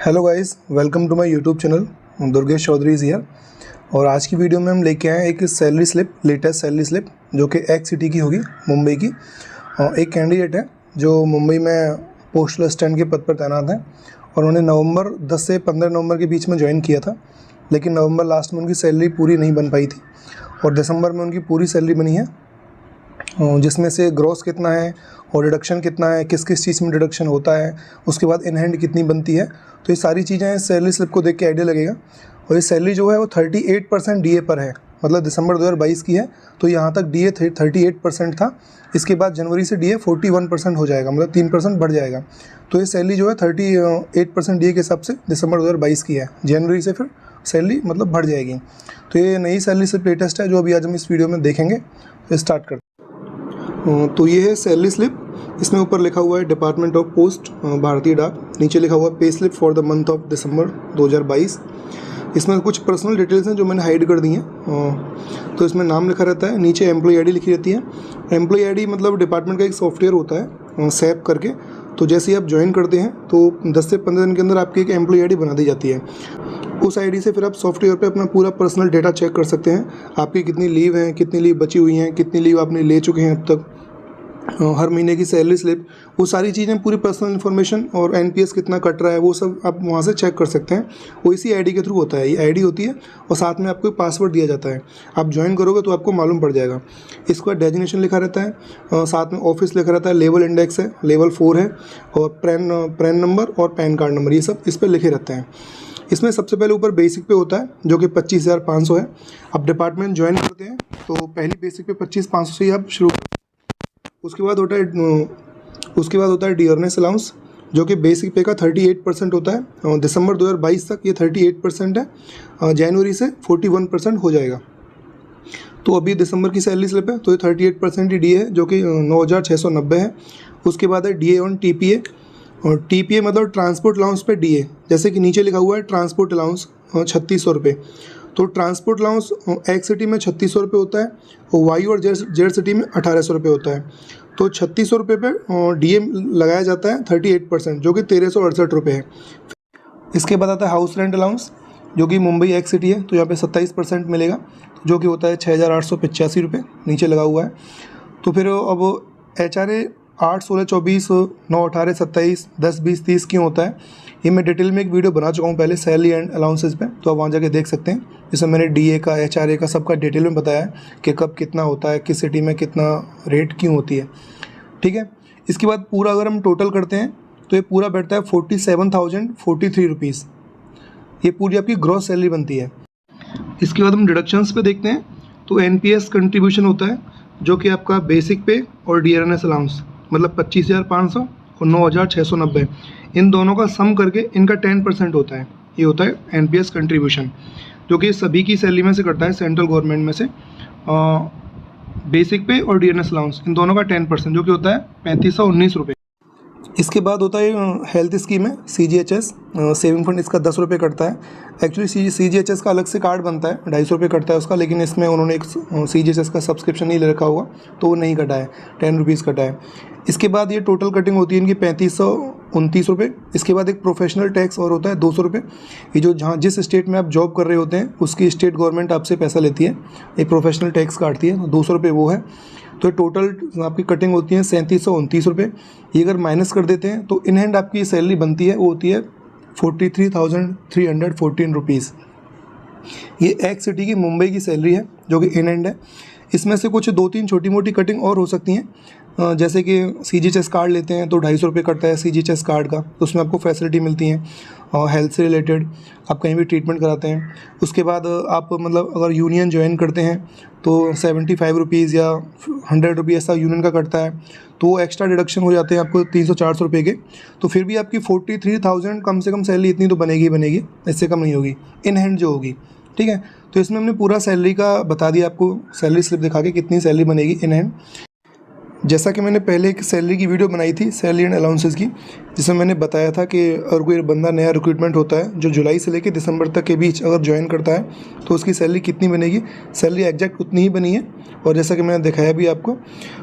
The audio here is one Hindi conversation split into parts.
Hello guys, welcome to my YouTube channel. Durgesh Chaudhary is here. और आज की वीडियो में हम लेके आए एक salary slip, latest salary slip जो कि एक्स सिटी की होगी, मुंबई की। एक कैंडिडेट है जो मुंबई में पोस्टल असिस्टेंट के पद पर तैनात है और उन्होंने नवंबर 10 से 15 नवंबर के बीच में ज्वाइन किया था, लेकिन नवंबर लास्ट में उनकी सैलरी पूरी नहीं बन पाई थी और दिसंबर में उनकी पूरी सैलरी बनी है, जिसमें से ग्रॉस कितना है और डिडक्शन कितना है, किस किस चीज़ में डिडक्शन होता है, उसके बाद इन हैंड कितनी बनती है। तो ये सारी चीज़ें सैलरी स्लिप को देख के आइडिया लगेगा। और ये सैलरी जो है वो 38% डीए पर है, मतलब दिसंबर 2022 की है, तो यहाँ तक डीए 38% था। इसके बाद जनवरी से डीए 41% हो जाएगा, मतलब 3% बढ़ जाएगा। तो ये सैलरी जो है 38% डीए के हिसाब से दिसंबर 2022 की है। जनवरी से फिर सैलरी मतलब बढ़ जाएगी। तो ये नई सैलरी स्लिप लेटेस्ट है जो अभी आज हम इस वीडियो में देखेंगे। तो स्टार्ट करते हैं। तो ये है सैलरी स्लिप। इसमें ऊपर लिखा हुआ है डिपार्टमेंट ऑफ पोस्ट, भारतीय डाक। नीचे लिखा हुआ है pay slip for the month of December 2022। इसमें कुछ पर्सनल डिटेल्स हैं जो मैंने हाइड कर दी हैं। तो इसमें नाम लिखा रहता है, नीचे एम्प्लॉय आईडी लिखी रहती है। एम्प्लॉय आईडी मतलब डिपार्टमेंट का एक सॉफ्टवेयर होता है सैप करके। तो जैसे ही आप ज्वाइन करते हैं तो 10 से 15 दिन के अंदर आपकी एक एम्प्लॉय आईडी बना दी जाती है। उस आईडी से फिर आप सॉफ्टवेयर पे अपना पूरा पर्सनल डेटा चेक कर सकते हैं। आपकी कितनी लीव हैं, कितनी लीव बची हुई हैं, कितनी लीव आपने ले चुके हैं अब तक, हर महीने की सैलरी स्लिप, वो सारी चीज़ें, पूरी पर्सनल इन्फॉर्मेशन और एनपीएस कितना कट रहा है वो सब आप वहाँ से चेक कर सकते हैं। वो इसी आईडी के थ्रू होता है। ये आईडी होती है और साथ में आपको एक पासवर्ड दिया जाता है। आप ज्वाइन करोगे तो आपको मालूम पड़ जाएगा। इसका डेजिग्नेशन लिखा रहता है, साथ में ऑफिस लिखा रहता है, लेवल इंडेक्स है, लेवल 4 है, और पैन नंबर और पैन कार्ड नंबर, ये सब इस पर लिखे रहते हैं। इसमें सबसे पहले ऊपर बेसिक पे होता है जो कि 25,500 है। आप डिपार्टमेंट ज्वाइन करते हैं तो पहली बेसिक पे 25,500 से ही आप शुरू करते हैं। उसके बाद होता है डियरनेस अलाउंस जो कि बेसिक पे का 38% होता है। दिसंबर 2022 तक ये 38% है, जनवरी से 41% हो जाएगा। तो अभी दिसंबर की सैलरी स्लिप है तो ये 38% ही डी है जो कि 9,690 है। उसके बाद है डी ए ऑन टीपीए, और टीपीए मतलब ट्रांसपोर्ट अलाउंस पे डीए, जैसे कि नीचे लिखा हुआ है ट्रांसपोर्ट अलाउंस 3600 रुपये। तो ट्रांसपोर्ट अलाउंस एक्स सिटी में 3600 रुपये होता है और वाई और जेड सिटी में 1800 रुपये होता है। तो 3600 रुपये पे डीए लगाया जाता है 38%, जो कि 1368 रुपये है। इसके बाद आता है हाउस रेंट अलाउंस जो कि मुंबई एक्स सिटी है, तो यहाँ पे 27% मिलेगा जो कि होता है 6,885 रुपये, नीचे लगा हुआ है। तो फिर अब HRA 8, 16, 24, 9, 18, 27, 10, 20, 30 क्यों होता है, ये मैं डिटेल में एक वीडियो बना चुका हूँ पहले सैलरी एंड अलाउंसेस पे, तो आप वहाँ जाके देख सकते हैं। जिसमें मैंने डीए का, HRA का, सबका डिटेल में बताया है कि कब कितना होता है, किस सिटी में कितना रेट क्यों होती है। ठीक है। इसके बाद पूरा अगर हम टोटल करते हैं तो ये पूरा बैठता है 47,043 रुपीज़। ये पूरी आपकी ग्रॉस सैलरी बनती है। इसके बाद हम डिडक्शंस पे देखते हैं तो एनपीएस कंट्रीब्यूशन होता है जो कि आपका बेसिक पे और डियरनेस अलाउंस मतलब 25,500 और 9,690, इन दोनों का सम करके इनका 10% होता है। ये होता है एनपीएस कंट्रीब्यूशन जो कि सभी की सैलरी में से कटता है, सेंट्रल गवर्नमेंट में से। बेसिक पे और डियरनेस अलाउंस इन दोनों का 10% जो कि होता है 3,519 रुपये। इसके बाद होता है हेल्थ स्कीम है CGHS सेविंग फंड, इसका 10 रुपये कटता है। एक्चुअली CGHS का अलग से कार्ड बनता है, 250 रुपये कटता है उसका, लेकिन इसमें उन्होंने एक CGHS का सब्सक्रिप्शन नहीं ले रखा हुआ तो वो नहीं कटा है, 10 रुपीज़ कटा है। इसके बाद ये टोटल कटिंग होती है इनकी 3,529 रुपये। इसके बाद एक प्रोफेशनल टैक्स और होता है 200 रुपये। ये जो जहाँ जिस स्टेट में आप जॉब कर रहे होते हैं उसकी स्टेट गवर्नमेंट आपसे पैसा लेती है, एक प्रोफेशनल टैक्स काटती है, 200 रुपये वो है। तो टोटल आपकी कटिंग होती है 3,729 रुपये। ये अगर माइनस कर देते हैं तो इन हैंड आपकी सैलरी बनती है, वो होती है 43,314 रुपीज़। ये एक्स सिटी की मुंबई की सैलरी है जो कि इन हैंड है। इसमें से कुछ 2-3 छोटी मोटी कटिंग और हो सकती हैं, जैसे कि CGHS कार्ड लेते हैं तो 250 रुपये कटता है CGHS कार्ड का, तो उसमें आपको फैसिलिटी मिलती हैं और हेल्थ से रिलेटेड आप कहीं भी ट्रीटमेंट कराते हैं। उसके बाद आप मतलब अगर यूनियन ज्वाइन करते हैं तो 75 रुपीज़ या 100 रुपये ऐसा यूनियन का कटता है, तो वो एक्स्ट्रा डिडक्शन हो जाते हैं आपको 300-400 रुपये के। तो फिर भी आपकी 43,000 कम से कम सैलरी इतनी तो बनेगी ही बनेगी, इससे कम नहीं होगी इन हैंड जो होगी। ठीक है। तो इसमें हमने पूरा सैलरी का बता दिया आपको, सैलरी स्लिप दिखा के कितनी सैलरी बनेगी इन हैंड। जैसा कि मैंने पहले एक सैलरी की वीडियो बनाई थी, सैलरी एंड अलाउंसेस की, जिसमें मैंने बताया था कि अगर कोई बंदा नया रिक्रूटमेंट होता है जो जुलाई से लेकर दिसंबर तक के बीच अगर ज्वाइन करता है तो उसकी सैलरी कितनी बनेगी। सैलरी एग्जैक्ट उतनी ही बनी है और जैसा कि मैंने दिखाया भी आपको।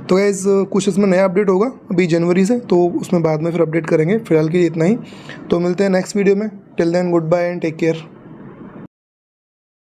तो गाइस कुछ इसमें नया अपडेट होगा अभी जनवरी से, तो उसमें बाद में फिर अपडेट करेंगे। फिलहाल के लिए इतना ही, तो मिलते हैं नेक्स्ट वीडियो में। Till then good bye and take care.